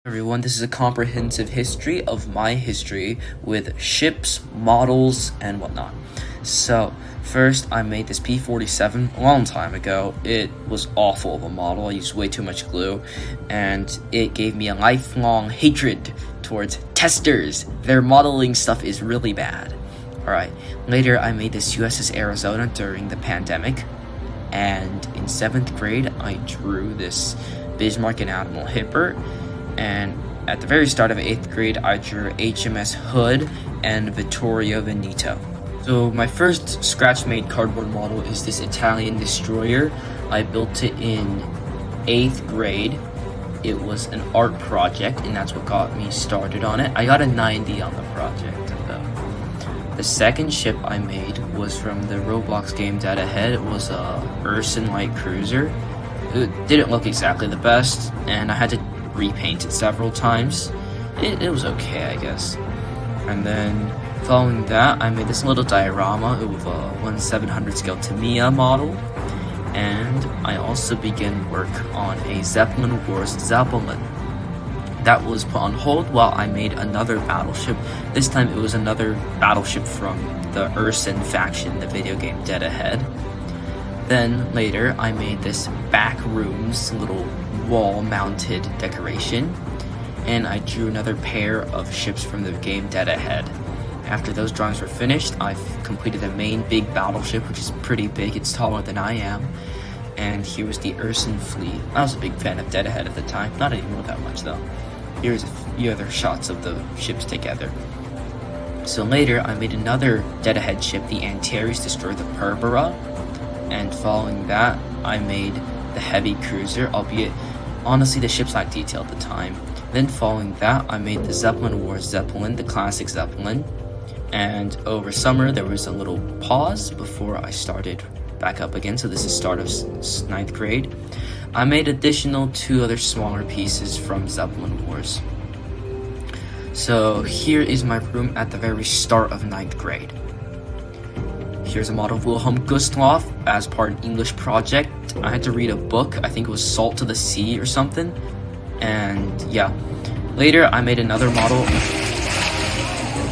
Everyone, this is a comprehensive history of my history with ships, models, and whatnot. So, first I made this P-47 a long time ago. It was awful of a model. I used way too much glue, and it gave me a lifelong hatred towards testers. Their modeling stuff is really bad. Alright, later I made this USS Arizona during the pandemic, and in 7th grade I drew this Bismarck and Admiral Hipper. And at the very start of 8th grade, I drew HMS Hood and Vittorio Veneto. So my first scratch-made cardboard model is this Italian destroyer. I built it in 8th grade. It was an art project, and that's what got me started on it. I got a 90 on the project, though. The second ship I made was from the Roblox game Dead Ahead. It was a Urson light cruiser. It didn't look exactly the best, and I had to repaint it several times. It was okay, I guess. And then following that, I made this little diorama with a 1/700 scale Tamiya model, and I also began work on a Zeppelin Wars Zeppelin. That was put on hold while I made another battleship. This time it was another battleship from the Urson faction in the video game Dead Ahead. Then later I made this back rooms little wall-mounted decoration, and I drew another pair of ships from the game Dead Ahead. After those drawings were finished, I've completed the main big battleship, which is pretty big. It's taller than I am. And here was the Urson fleet. I was a big fan of Dead Ahead at the time, not anymore that much though. Here's a few other shots of the ships together. So later I made another Dead Ahead ship, the Antares destroyer, the Perbera. And following that, I made the heavy cruiser, albeit honestly the ship's not detailed at the time. Then following that, I made the Zeppelin Wars Zeppelin, the classic Zeppelin. And over summer there was a little pause before I started back up again, so this is start of 9th grade. I made additional 2 other smaller pieces from Zeppelin Wars. So here is my room at the very start of 9th grade. Here's a model of Wilhelm Gustloff as part of an English project. I had to read a book, I think it was Salt to the Sea or something. And yeah, later I made another model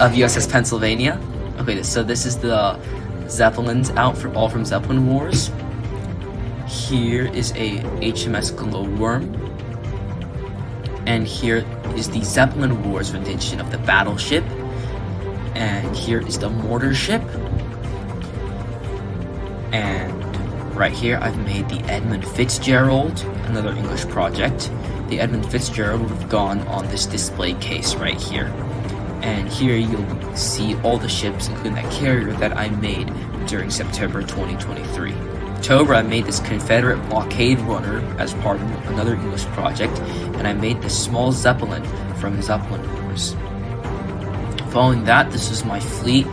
of USS Pennsylvania. Okay, so this is the Zeppelins all from Zeppelin Wars. Here is a HMS Glowworm. And here is the Zeppelin Wars rendition of the battleship. And here is the mortar ship. And right here I've made the Edmund Fitzgerald, another English project. The Edmund Fitzgerald would have gone on this display case right here. And here you'll see all the ships, including that carrier that I made during September 2023. October I made this Confederate blockade runner as part of another English project, and I made this small Zeppelin from Zeppelin Wars. Following that, this is my fleet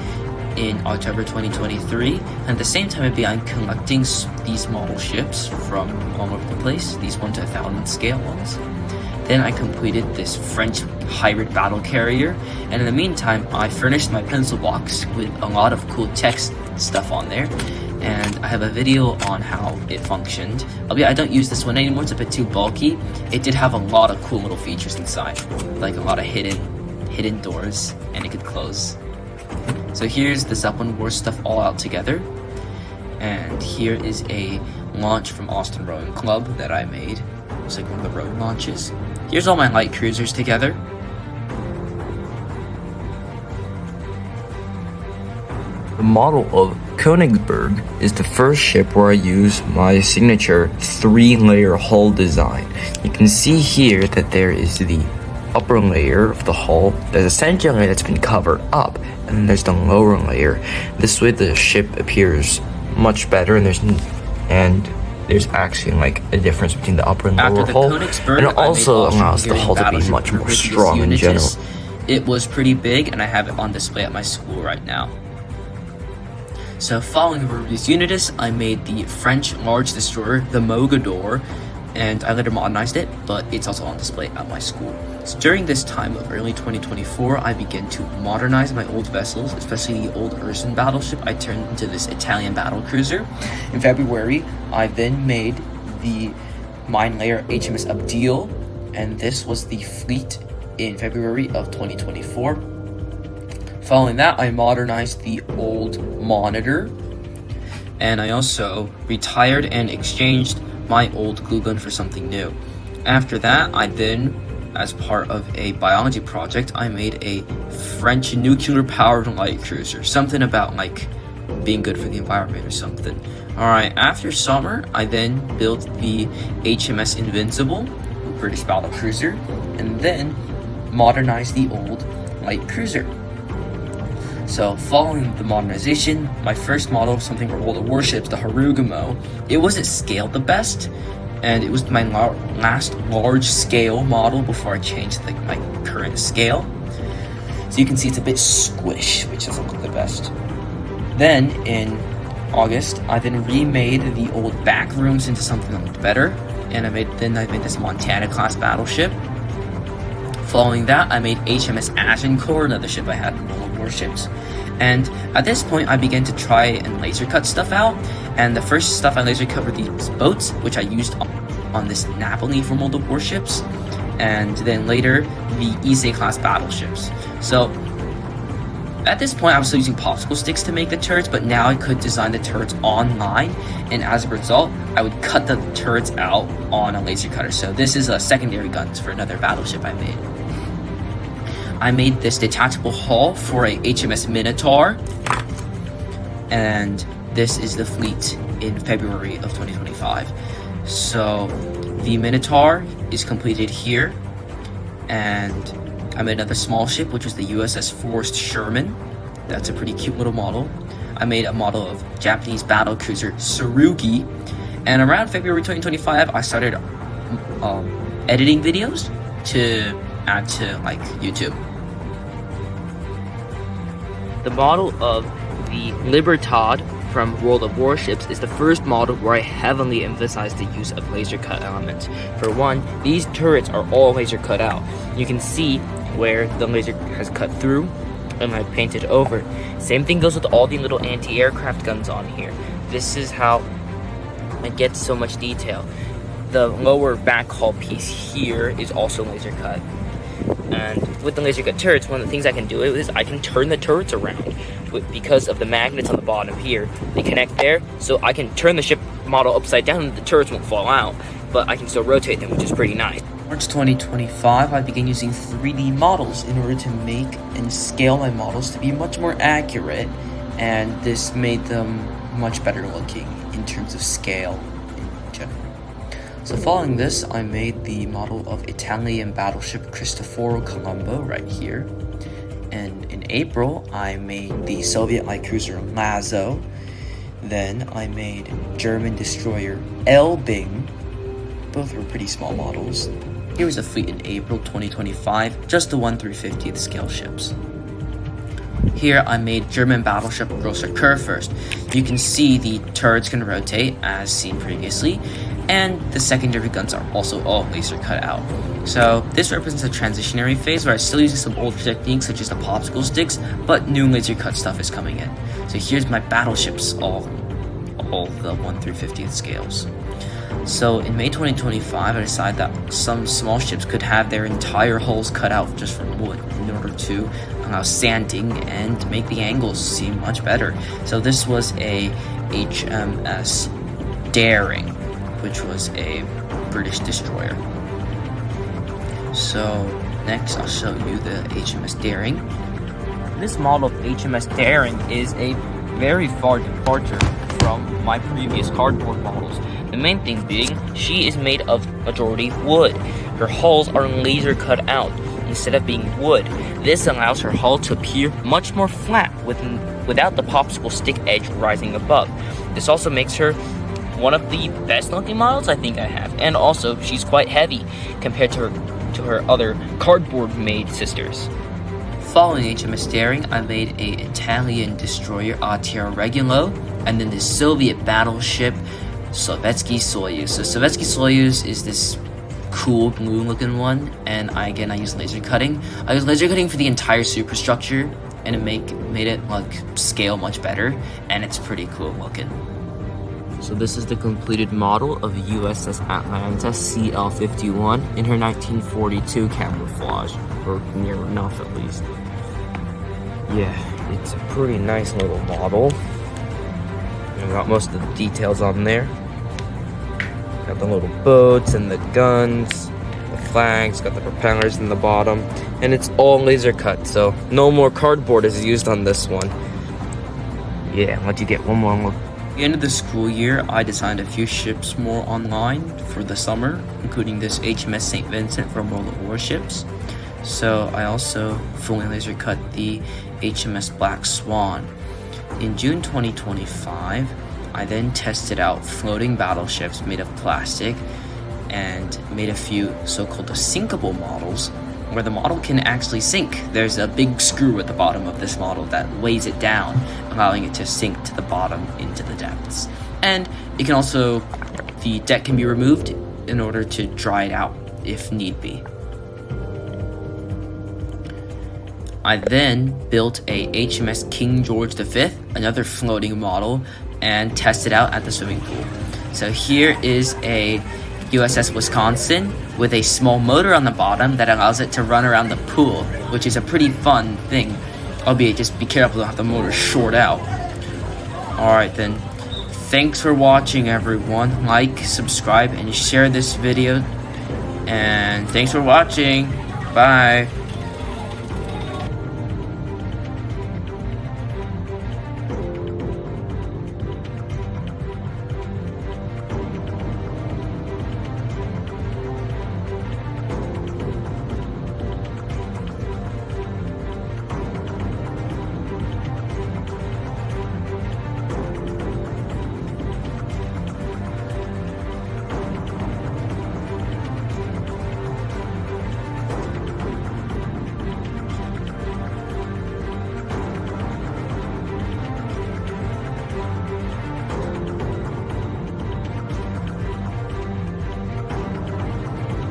in October 2023, and at the same time I began collecting these model ships from all over the place, these 1 to 1,000 scale ones. Then I completed this French hybrid battle carrier, and in the meantime I furnished my pencil box with a lot of cool text stuff on there, and I have a video on how it functioned. Albeit I don't use this one anymore, it's a bit too bulky. It did have a lot of cool little features inside, like a lot of hidden doors, and it could close. So here's the Zeppelin Wars stuff all out together, and here is a launch from Austin Rowing Club that I made. It's like one of the road launches. Here's all my light cruisers together. The model of Königsberg is the first ship where I use my signature 3-layer hull design. You can see here that there is the upper layer of the hull that's essentially that's been covered up, and then there's the lower layer. This way the ship appears much better, and there's actually like a difference between the upper and lower hull, and it also allows the hull to be much more strong in general. It was pretty big, and I have it on display at my school right now. So following Rubius Unitas, I made the French large destroyer, the Mogador, and I later modernized it, but it's also on display at my school. So during this time of early 2024, I began to modernize my old vessels, especially the old Urson battleship. I turned into this Italian battle cruiser. In February, I then made the mine layer HMS Abdeel, and this was the fleet in February of 2024. Following that, I modernized the old monitor, and I also retired and exchanged my old glue gun for something new. After that, I then, as part of a biology project, I made a French nuclear-powered light cruiser. Something about like being good for the environment or something. Alright, after summer, I then built the HMS Invincible, British battle cruiser, and then modernized the old light cruiser. So following the modernization, my first model of something for World of Warships, the Harugumo, it wasn't scaled the best, and it was my last large-scale model before I changed my current scale. So you can see it's a bit squish, which doesn't look the best. Then in August, I then remade the old back rooms into something that looked better, and I made this Montana class battleship. Following that, I made HMS Agincourt, another ship I had in World of Warships. And at this point, I began to try and laser cut stuff out. And the first stuff I laser cut were these boats, which I used on this Napoli from World of Warships. And then later, the Ise class battleships. So at this point, I was still using popsicle sticks to make the turrets, but now I could design the turrets online, and as a result, I would cut the turrets out on a laser cutter. So this is a secondary guns for another battleship I made. I made this detachable hull for a HMS Minotaur, and this is the fleet in February of 2025. So the Minotaur is completed here, and I made another small ship, which was the USS Forrest Sherman. That's a pretty cute little model. I made a model of Japanese battle cruiser Tsurugi, and around February 2025, I started editing videos to add to like YouTube. The model of the Libertad from World of Warships is the first model where I heavily emphasized the use of laser cut elements. For one, these turrets are all laser cut out. You can see where the laser has cut through and I painted over. Same thing goes with all the little anti-aircraft guns on here. This is how it gets so much detail. The lower back hull piece here is also laser cut. And with the laser cut turrets, one of the things I can do is I can turn the turrets around. Because of the magnets on the bottom here, they connect there, so I can turn the ship model upside down and the turrets won't fall out, but I can still rotate them, which is pretty nice. March 2025, I began using 3D models in order to make and scale my models to be much more accurate, and this made them much better looking in terms of scale in general. So following this, I made the model of Italian battleship Cristoforo Colombo right here. And in April, I made the Soviet light cruiser Lazo. Then I made German destroyer Elbing. Both were pretty small models. Here was the fleet in April 2025, just the 1/350th scale ships. Here I made German battleship Grosser Kurfürst. You can see the turrets can rotate as seen previously, and the secondary guns are also all laser cut out. So this represents a transitionary phase where I'm still using some older techniques such as the popsicle sticks, but new laser cut stuff is coming in. So here's my battleships, all the 1/350th scales. So in May 2025, I decided that some small ships could have their entire hulls cut out just from wood in order to allow sanding and make the angles seem much better. So this was a HMS Daring, which was a British destroyer. So next I'll show you the HMS Daring. This model of HMS Daring is a very far departure from my previous cardboard models. The main thing being, she is made of majority wood. Her hulls are laser cut out instead of being wood. This allows her hull to appear much more flat without the popsicle stick edge rising above. This also makes her one of the best looking models I think I have, and also she's quite heavy compared to her other cardboard made sisters. Following HMS Daring, I made an Italian destroyer Atira Regulo, and then the Soviet battleship Sovetski Soyuz. So Sovetski Soyuz is this cool blue looking one, and I use laser cutting. I use laser cutting for the entire superstructure, and it made it like scale much better, and it's pretty cool looking. So this is the completed model of USS Atlanta CL-51 in her 1942 camouflage, or near enough at least. Yeah, it's a pretty nice little model. I got most of the details on there. Got the little boats and the guns, the flags, got the propellers in the bottom, and it's all laser cut, so no more cardboard is used on this one. Yeah, I'll let you get one more look. At the end of the school year, I designed a few ships more online for the summer, including this HMS St. Vincent from World of Warships. So I also fully laser cut the HMS Black Swan. In June 2025, I then tested out floating battleships made of plastic and made a few so-called sinkable models where the model can actually sink. There's a big screw at the bottom of this model that weighs it down, allowing it to sink to the bottom into the depths. And it can also, the deck can be removed in order to dry it out if need be. I then built a HMS King George V, another floating model, and tested out at the swimming pool. So here is a USS Wisconsin with a small motor on the bottom that allows it to run around the pool, which is a pretty fun thing, albeit just be careful to have the motor short out. Alright then, thanks for watching everyone. Like, subscribe, and share this video, and thanks for watching. Bye.